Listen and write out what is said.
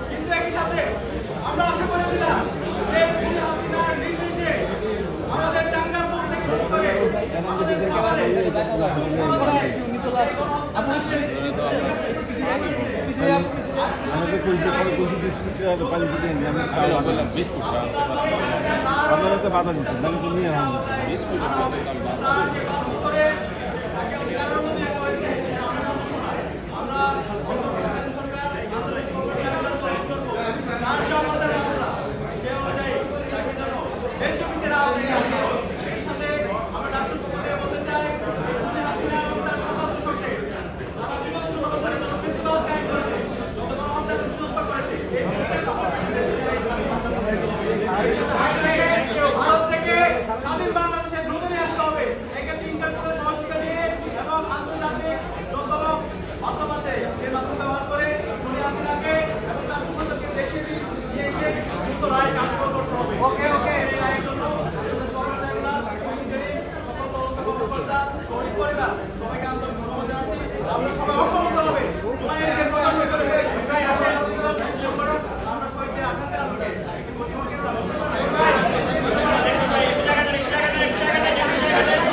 কিন্তু একই সাথে আমরা আশা করেছিলাম যে হাসিনার নির্দেশে আমাদের টাঙ্গার মোড় থেকে শুরু করে আমাদের খাবারে আমাকে বিস্কুট বাধা দিচ্ছে নিয়ে